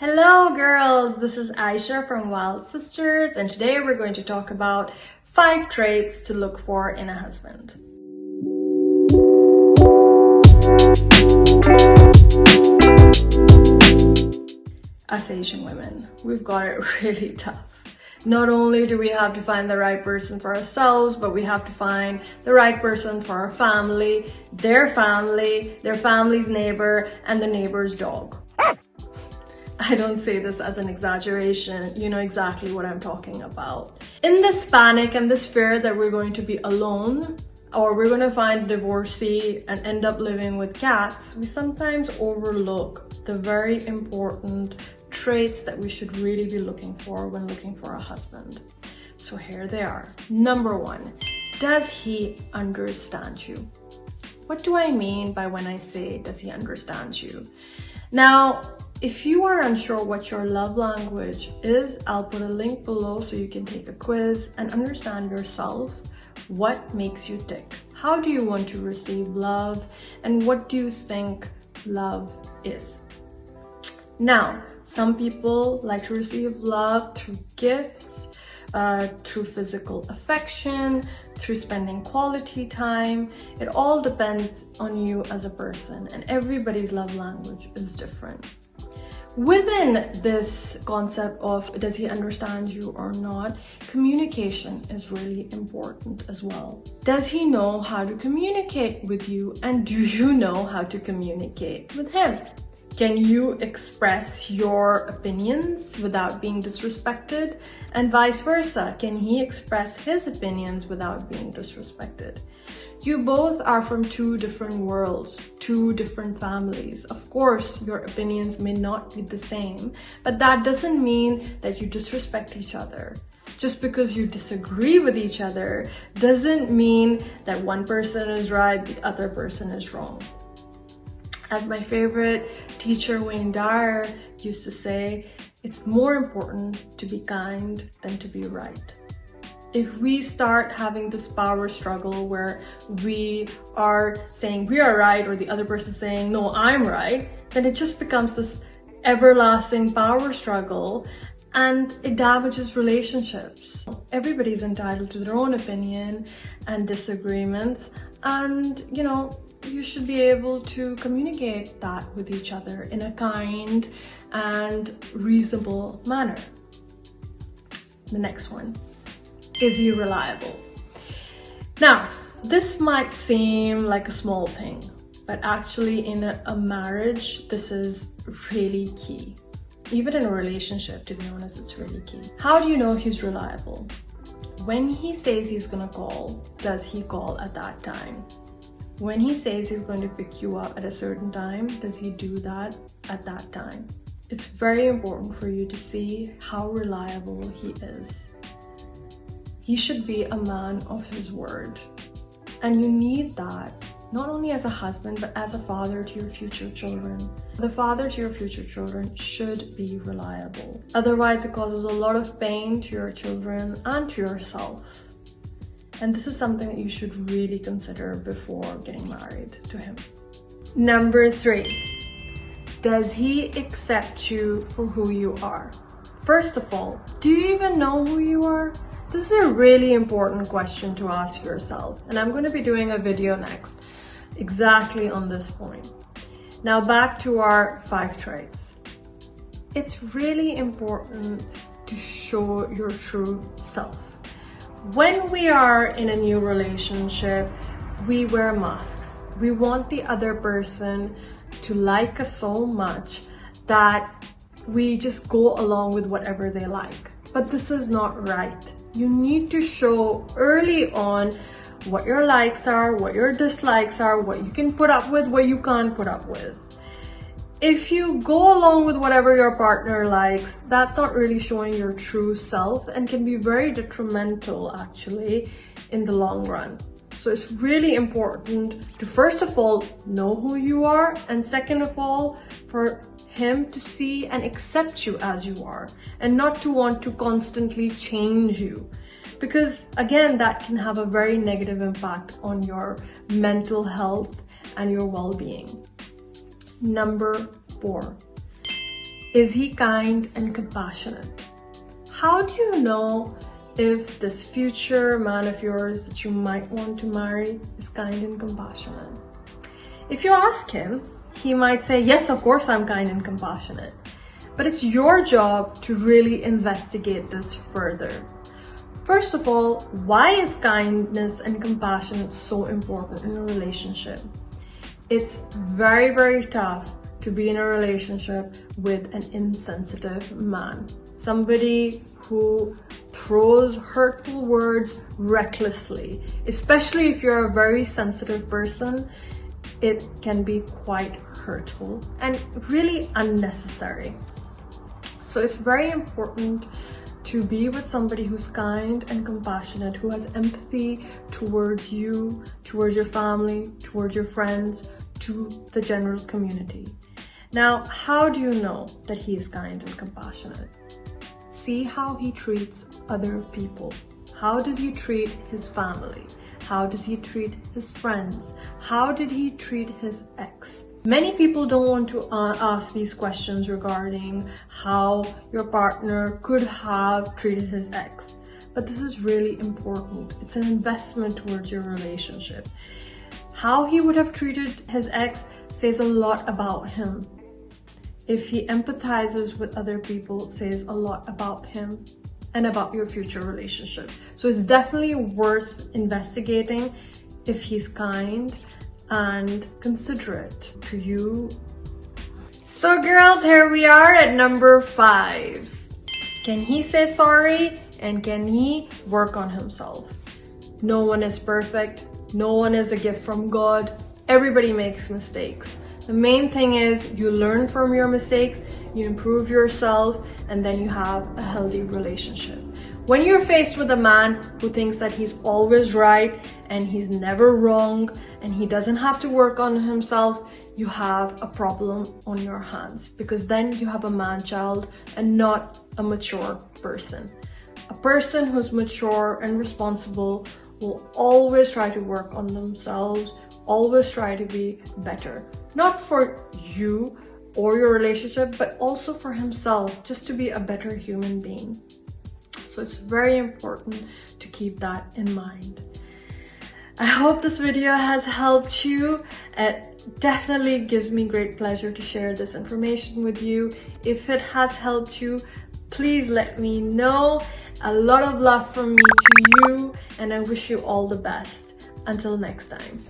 Hello girls, this is Aisha from Wild Sisters, and today we're going to talk about 5 traits to look for in a husband. Us Asian women, we've got it really tough. Not only do we have to find the right person for ourselves, but we have to find the right person for our family, their family's neighbor, and the neighbor's dog. I don't say this as an exaggeration, you know exactly what I'm talking about. In this panic and this fear that we're going to be alone, or we're going to find a divorcee and end up living with cats, we sometimes overlook the very important traits that we should really be looking for when looking for a husband. So here they are. Number 1, does he understand you? What do I mean by when I say, does he understand you? Now, if you are unsure what your love language is, I'll put a link below so you can take a quiz and understand yourself. What makes you tick? How do you want to receive love? And what do you think love is? Now, some people like to receive love through gifts, through physical affection, through spending quality time. It all depends on you as a person, and everybody's love language is different. Within this concept of does he understand you or not, communication is really important as well. Does he know how to communicate with you, and do you know how to communicate with him? Can you express your opinions without being disrespected? And vice versa, can he express his opinions without being disrespected? You both are from 2 different worlds, 2 different families. Of course, your opinions may not be the same, but that doesn't mean that you disrespect each other. Just because you disagree with each other doesn't mean that one person is right, the other person is wrong. As my favorite teacher, Wayne Dyer, used to say, it's more important to be kind than to be right. If we start having this power struggle where we are saying we are right or the other person saying, no, I'm right, then it just becomes this everlasting power struggle and it damages relationships. Everybody's entitled to their own opinion and disagreements, and you should be able to communicate that with each other in a kind and reasonable manner. The next one. Is he reliable? Now, this might seem like a small thing, but actually in a marriage, this is really key. Even in a relationship, to be honest, it's really key. How do you know he's reliable? When he says he's gonna call, does he call at that time? When he says he's going to pick you up at a certain time, does he do that at that time? It's very important for you to see how reliable he is. He should be a man of his word. And you need that, not only as a husband, but as a father to your future children. The father to your future children should be reliable. Otherwise, it causes a lot of pain to your children and to yourself. And this is something that you should really consider before getting married to him. Number 3, does he accept you for who you are? First of all, do you even know who you are? This is a really important question to ask yourself, and I'm going to be doing a video next exactly on this point. Now back to our 5 traits. It's really important to show your true self. When we are in a new relationship, we wear masks. We want the other person to like us so much that we just go along with whatever they like. But this is not right. You need to show early on what your likes are, what your dislikes are, what you can put up with, what you can't put up with. If you go along with whatever your partner likes, that's not really showing your true self and can be very detrimental actually in the long run. So it's really important to first of all know who you are, and second of all for him to see and accept you as you are and not to want to constantly change you, because again that can have a very negative impact on your mental health and your well-being. Number 4, Is he kind and compassionate? How do you know if this future man of yours that you might want to marry is kind and compassionate? If you ask him, he might say, yes, of course I'm kind and compassionate. But it's your job to really investigate this further. First of all, why is kindness and compassion so important in a relationship? It's very, very tough to be in a relationship with an insensitive man. Somebody who throws hurtful words recklessly, especially if you're a very sensitive person. It can be quite hurtful and really unnecessary. So it's very important to be with somebody who's kind and compassionate, who has empathy towards you, towards your family, towards your friends, to the general community. Now, how do you know that he is kind and compassionate? See how he treats other people. How does he treat his family? How does he treat his friends? How did he treat his ex? Many people don't want to ask these questions regarding how your partner could have treated his ex. But this is really important. It's an investment towards your relationship. How he would have treated his ex says a lot about him. If he empathizes with other people, says a lot about him and about your future relationship. So it's definitely worth investigating if he's kind and considerate to you. So girls, here we are at number 5. Can he say sorry and can he work on himself? No one is perfect. No one is a gift from God. Everybody makes mistakes. The main thing is you learn from your mistakes, you improve yourself, and then you have a healthy relationship. When you're faced with a man who thinks that he's always right and he's never wrong and he doesn't have to work on himself, you have a problem on your hands, because then you have a man-child and not a mature person. A person who's mature and responsible will always try to work on themselves, always try to be better. Not for you or your relationship, but also for himself, just to be a better human being. So it's very important to keep that in mind. I hope this video has helped you. It definitely gives me great pleasure to share this information with you. If it has helped you, please let me know. A lot of love from me to you, and I wish you all the best. Until next time.